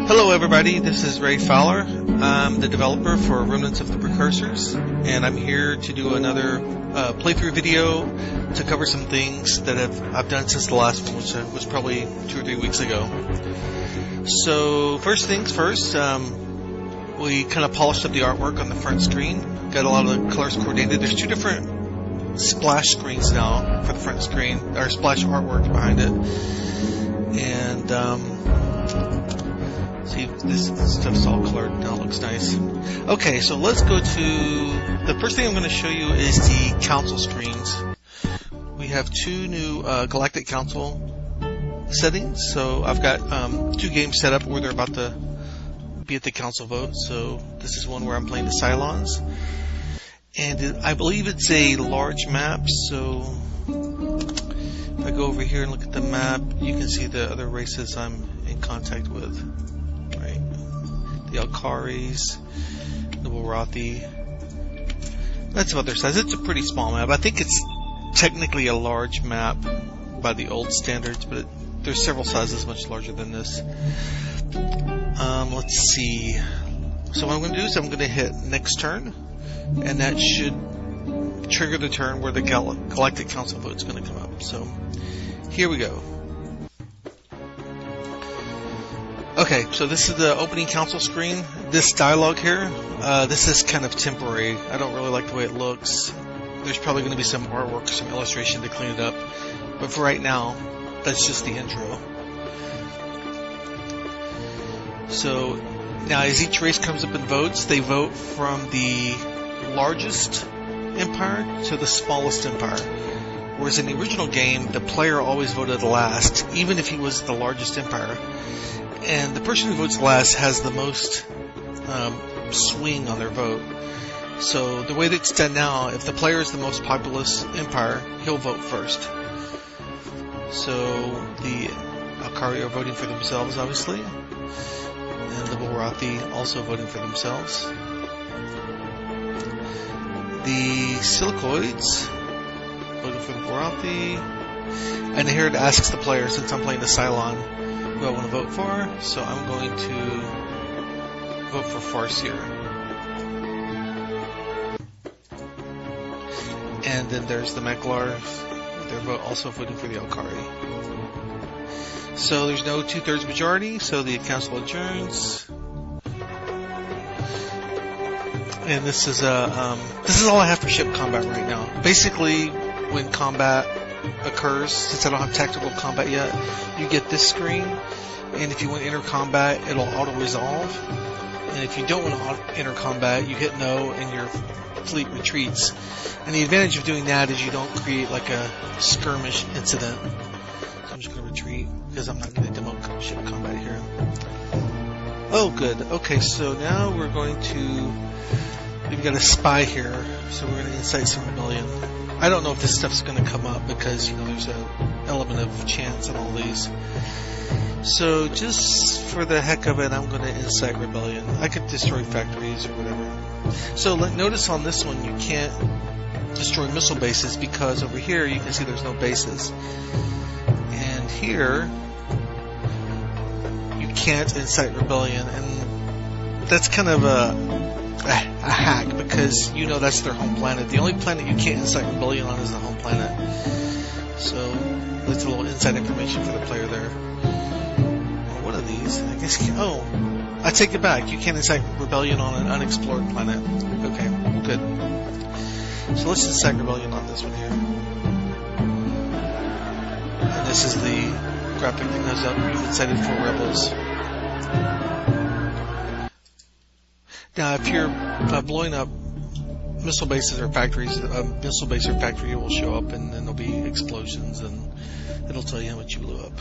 Hello everybody, this is Ray Fowler. I'm the developer for Remnants of the Precursors, and I'm here to do another playthrough video to cover some things that I've done since the last one, which was probably 2 or 3 weeks ago. So first things first, we kind of polished up the artwork on the front screen, got a lot of the colors coordinated. There's 2 different splash screens now for the front screen, or splash artwork behind it, and see, this stuff's all colored now, it looks nice. Okay, so let's go to, the first thing I'm going to show you is the council screens. We have 2 new Galactic Council settings, so I've got 2 games set up where they're about to be at the council vote. So this is one where I'm playing the Cylons, and I believe it's a large map, so if I go over here and look at the map, you can see the other races I'm in contact with. The Alkaris, the Warathi. That's about their size. It's a pretty small map. I think it's technically a large map by the old standards, but there's several sizes much larger than this. Let's see. So what I'm going to do is I'm going to hit next turn, and that should trigger the turn where the Galactic Council vote is going to come up. So here we go. Okay, so this is the opening council screen. This dialogue here, this is kind of temporary. I don't really like the way it looks. There's probably going to be some artwork, some illustration to clean it up. But for right now, that's just the intro. So now as each race comes up and votes, they vote from the largest empire to the smallest empire. Whereas in the original game, the player always voted last, even if he was the largest empire. And the person who votes last has the most swing on their vote. So the way that it's done now, if the player is the most populous empire, he'll vote first. So the Alkari are voting for themselves, obviously, and the Warathi also voting for themselves. The Silicoids voting for the Warathi, and here it asks the player, since I'm playing the Cylon, who I want to vote for, so I'm going to vote for Farseer. And then there's the Meklar, they're also voting for the Alkari. So there's no 2/3 majority, so the council adjourns. And this is all I have for ship combat right now. Basically, when combat occurs, since I don't have tactical combat yet, you get this screen, and if you want to enter combat, it'll auto-resolve, and if you don't want to enter combat, you hit no and your fleet retreats. And the advantage of doing that is you don't create like a skirmish incident. So I'm just going to retreat because I'm not going to demo ship combat here. Oh good, okay, so now we're going to, we've got a spy here, so we're going to incite some rebellion. I don't know if this stuff's going to come up because, you know, there's an element of chance in all these. So just for the heck of it, I'm going to incite rebellion. I could destroy factories or whatever. So notice on this one you can't destroy missile bases because over here you can see there's no bases. And here you can't incite rebellion, and that's kind of a hack, because you know that's their home planet. The only planet you can't incite rebellion on is the home planet. So that's a little inside information for the player there. Well, what are these? I guess. Oh, I take it back. You can't incite rebellion on an unexplored planet. Okay, good. So let's incite rebellion on this one here. And this is the graphic that goes up. You've incited 4 rebels. Now, if you're blowing up missile bases or factories, a missile base or factory will show up, and then there'll be explosions, and it'll tell you how much you blew up.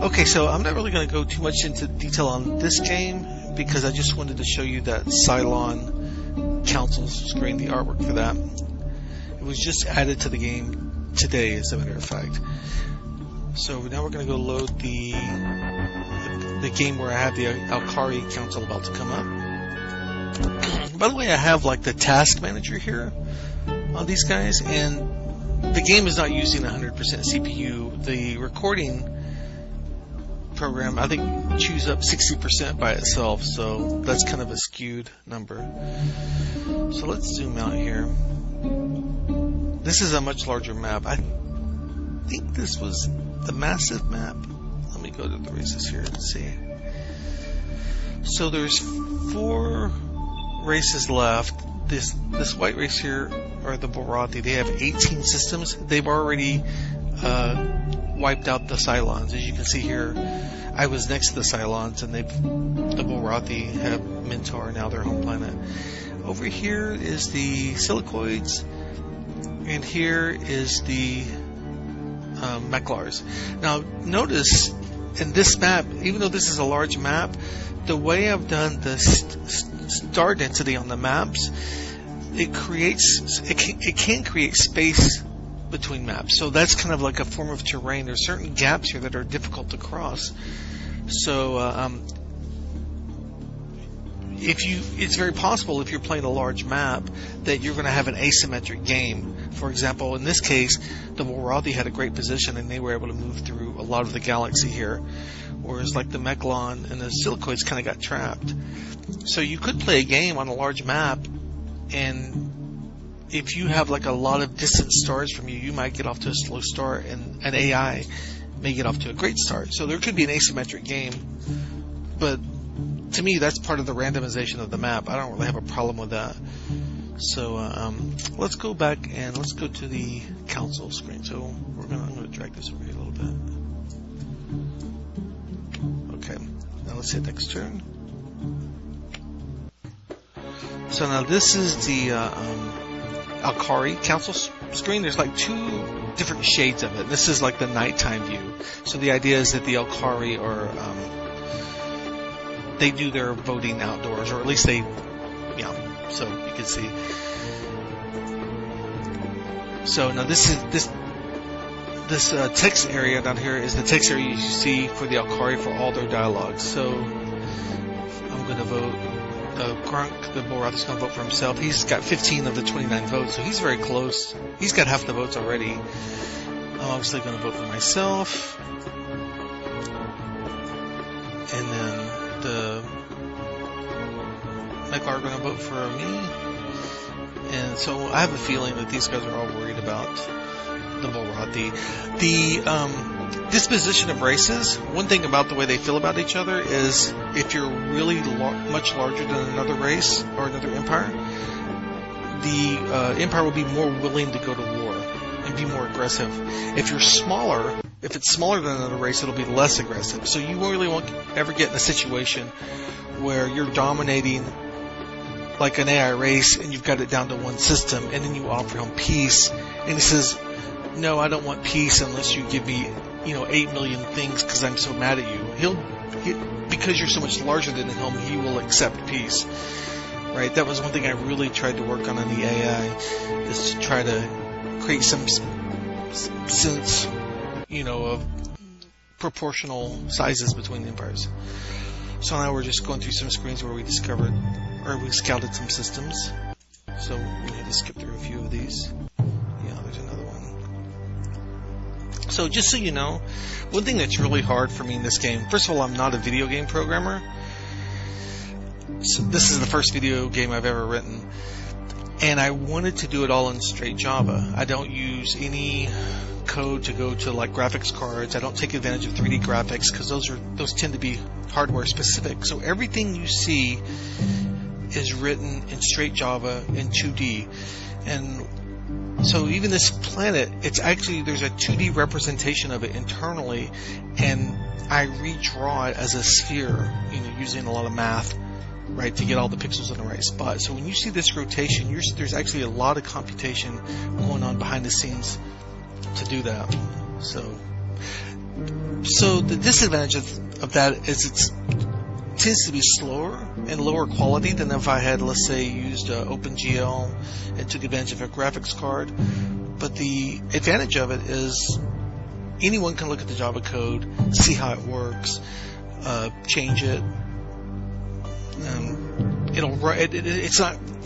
Okay, so I'm not really going to go too much into detail on this game, because I just wanted to show you that Cylon Council screen, the artwork for that. It was just added to the game today, as a matter of fact. So now we're going to go load the game where I have the Alkari Council about to come up. By the way, I have like the task manager here on these guys, and the game is not using 100% CPU. The recording program, I think, chews up 60% by itself, so that's kind of a skewed number. So let's zoom out here. This is a much larger map. I think this was the massive map. Let me go to the races here and see. So there's 4 races left. This white race here, or the Borathi, they have 18 systems. They've already wiped out the Cylons. As you can see here, I was next to the Cylons, and the Borathi have Mentor, now their home planet. Over here is the Silicoids, and here is the Mechlars. Now notice in this map, even though this is a large map, the way I've done the star density on the maps, it can create space between maps. So that's kind of like a form of terrain. There's certain gaps here that are difficult to cross. So it's very possible if you're playing a large map that you're going to have an asymmetric game. For example, in this case, the Borathi had a great position and they were able to move through a lot of the galaxy here, whereas like the Mechlon and the Silicoids kind of got trapped. So you could play a game on a large map, and if you have like a lot of distant stars from you, you might get off to a slow start, and an AI may get off to a great start. So there could be an asymmetric game, but to me, that's part of the randomization of the map. I don't really have a problem with that. So let's go back and let's go to the council screen. So I'm going to drag this over here a little bit. Okay, now let's hit next turn. So now this is the Alkari council screen. There's like 2 different shades of it. This is like the nighttime view. So the idea is that the Alkari are they do their voting outdoors, or at least they, so you can see. So now this text area down here is the text area you see for the Alkari for all their dialogues. So I'm going to vote. Grunk, the Borathi's going to vote for himself. He's got 15 of the 29 votes, so he's very close. He's got half the votes already. I'm obviously going to vote for myself. And then the Mechlar are going to vote for me. And so I have a feeling that these guys are all worried about the Borathi. The disposition of races, one thing about the way they feel about each other is if you're really much larger than another race or another empire, the empire will be more willing to go to war and be more aggressive. If you're smaller, if it's smaller than another race, it'll be less aggressive. So you really won't ever get in a situation where you're dominating like an AI race and you've got it down to one system, and then you offer him peace and he says, no, I don't want peace unless you give me 8 million things because I'm so mad at you. Because you're so much larger than him, he will accept peace. Right? That was one thing I really tried to work on in the AI, is to try to create some sense, of proportional sizes between the empires. So now we're just going through some screens where we discovered, or we scouted some systems. So we need to skip through a few of these. Yeah, there's another one. So just so you know, one thing that's really hard for me in this game, first of all, I'm not a video game programmer. So this is the first video game I've ever written. And I wanted to do it all in straight Java. I don't use any code to go to like graphics cards. I don't take advantage of 3D graphics because those tend to be hardware specific. So everything you see is written in straight Java in 2D. And so even this planet, it's actually, there's a 2D representation of it internally, and I redraw it as a sphere, using a lot of math, right, to get all the pixels in the right spot. So when you see this rotation, there's actually a lot of computation going on behind the scenes to do that. So the disadvantage of that is it tends to be slower and lower quality than if I had, let's say, used OpenGL and took advantage of a graphics card. But the advantage of it is anyone can look at the Java code, see how it works, change it.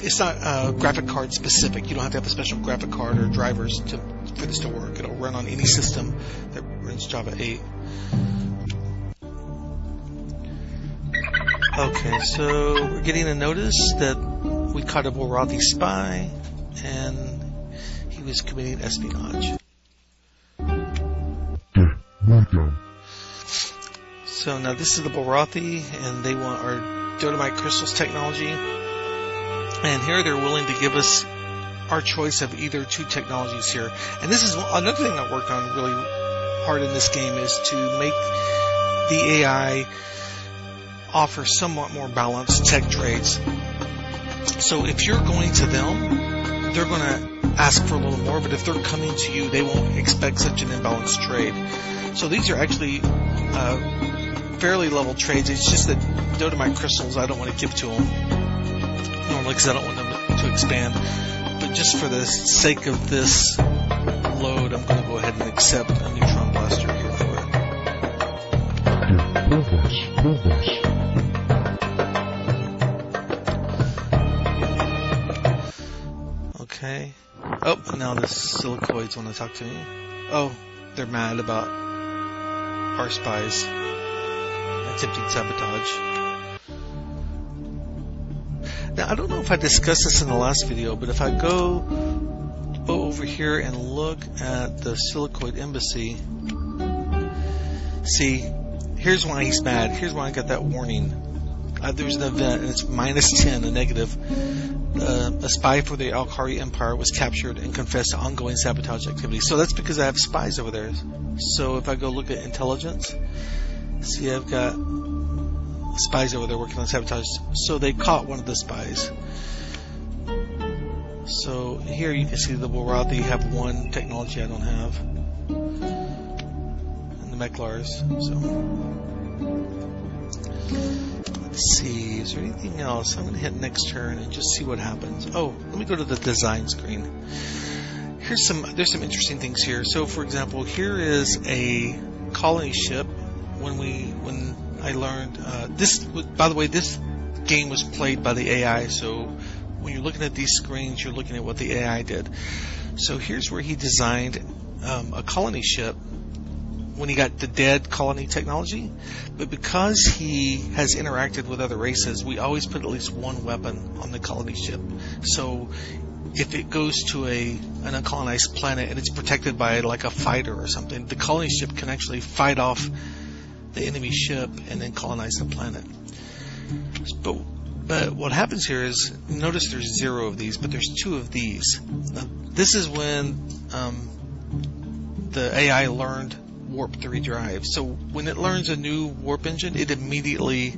It's not graphic card specific. You don't have to have a special graphic card or drivers for this to work. It'll run on any system that runs Java 8. Okay, so we're getting a notice that we caught a Borathi spy, and he was committing espionage. So now this is the Borathi, and they want our Dodamite crystals technology. And here they're willing to give us our choice of either two technologies here. And this is another thing I worked on really hard in this game, is to make the AI offer somewhat more balanced tech trades. So if you're going to them, they're going to ask for a little more, but if they're coming to you, they won't expect such an imbalanced trade. So these are actually fairly level trades. It's just that Dodamite crystals I don't want to give to them normally because I don't want them to expand. But just for the sake of this load, I'm going to go ahead and accept a neutron blaster here for it. Okay. Oh, now the silicoids want to talk to me. Oh, they're mad about our spies attempting sabotage. Now, I don't know if I discussed this in the last video, but if I go over here and look at the silicoid embassy, see, here's why he's mad. Here's why I got that warning. There's an event, and it's -10, a negative. A spy for the Alkari Empire was captured and confessed to ongoing sabotage activity. So that's because I have spies over there. So if I go look at intelligence, see, I've got spies over there working on sabotage. So they caught one of the spies. So here you can see the Borathi have one technology I don't have, and the Meklars. So let's see, is there anything else? I'm going to hit next turn and just see what happens. Oh, let me go to the design screen. There's some interesting things here. So for example, here is a colony ship. When I learned this, by the way, this game was played by the AI, so when you're looking at these screens, you're looking at what the AI did. So here's where he designed a colony ship when he got the dead colony technology. But because he has interacted with other races, we always put at least one weapon on the colony ship. So if it goes to an uncolonized planet and it's protected by like a fighter or something, the colony ship can actually fight off the enemy ship and then colonize the planet. But what happens here is, notice there's 0 of these, but there's 2 of these. Now, this is when the AI learned warp 3 drive. So when it learns a new warp engine, it immediately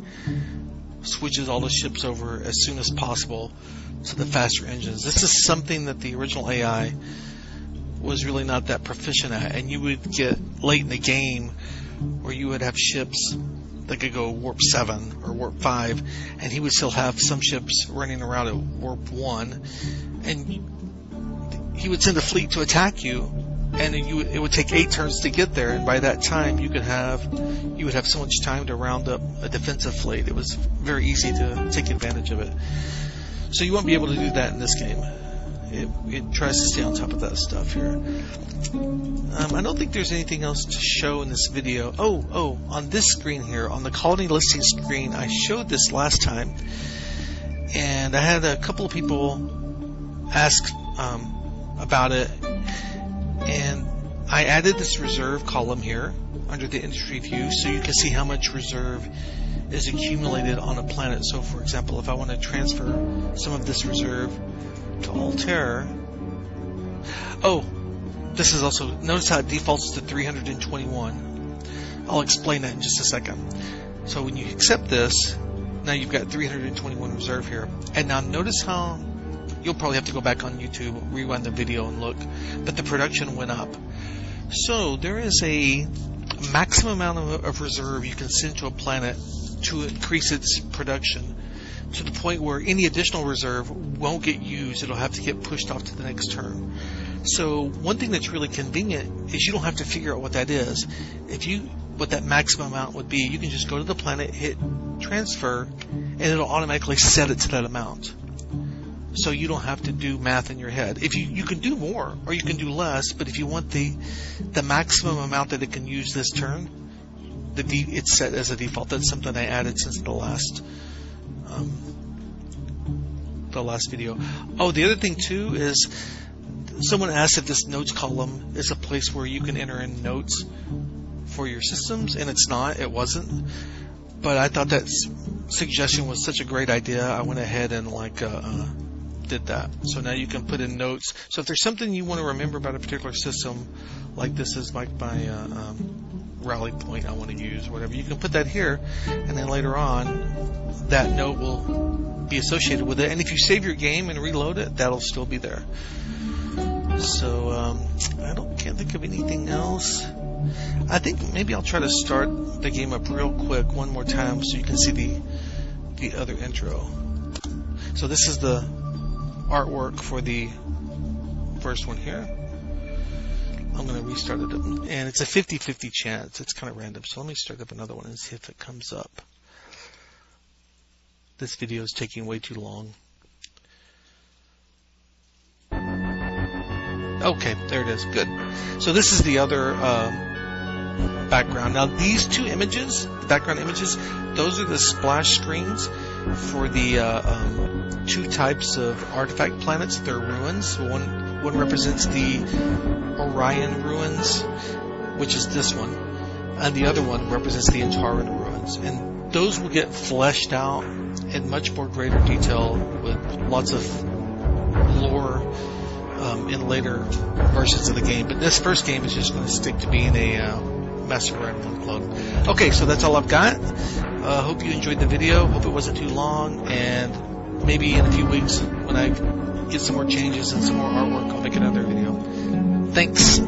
switches all the ships over as soon as possible to the faster engines. This is something that the original AI was really not that proficient at, and you would get late in the game where you would have ships that could go warp 7 or warp 5, and he would still have some ships running around at warp 1, and he would send a fleet to attack you, and it would take 8 turns to get there, and by that time you would have so much time to round up a defensive fleet. It was very easy to take advantage of it. So you won't be able to do that in this game. It tries to stay on top of that stuff here. I don't think there's anything else to show in this video. Oh, on this screen here, on the colony listing screen, I showed this last time, and I had a couple of people ask about it, and I added this reserve column here under the industry view, so you can see how much reserve is accumulated on a planet. So for example, if I want to transfer some of this reserve to Altair, this is also, notice how it defaults to 321. I'll explain that in just a second. So when you accept this, now you've got 321 reserve here. And now notice how, you'll probably have to go back on YouTube, rewind the video and look, but the production went up. So there is a maximum amount of reserve you can send to a planet to increase its production, to the point where any additional reserve won't get used. It'll have to get pushed off to the next turn. So one thing that's really convenient is you don't have to figure out what that is. What that maximum amount would be, you can just go to the planet, hit transfer, and it'll automatically set it to that amount. So you don't have to do math in your head. If you can do more or you can do less, but if you want the maximum amount that it can use this turn, it's set as a default. That's something I added since the last the last video. Oh, the other thing too is someone asked if this notes column is a place where you can enter in notes for your systems, and it's not. It wasn't. But I thought that suggestion was such a great idea. I went ahead and did that. So now you can put in notes. So if there's something you want to remember about a particular system, like this is like my rally point I want to use, or whatever, you can put that here, and then later on that note will be associated with it. And if you save your game and reload it, that'll still be there. So I can't think of anything else. I think maybe I'll try to start the game up real quick one more time so you can see the other intro. So this is the artwork for the first one here. I'm going to restart it up, and it's a 50-50 chance. It's kind of random, so let me start up another one and see if it comes up. This video is taking way too long. Okay, there it is. Good. So this is the other background. Now these two images, the background images, those are the splash screens for the two types of artifact planets. They're ruins. One represents the Orion ruins, which is this one, and the other one represents the Antaran ruins. And those will get fleshed out in much more greater detail with lots of lore in later versions of the game. But this first game is just going to stick to being a Master of Orion 1 clone. Okay, so that's all I've got. Hope you enjoyed the video. Hope it wasn't too long, and maybe in a few weeks when I get some more changes and some more artwork, I'll make another video. Thanks.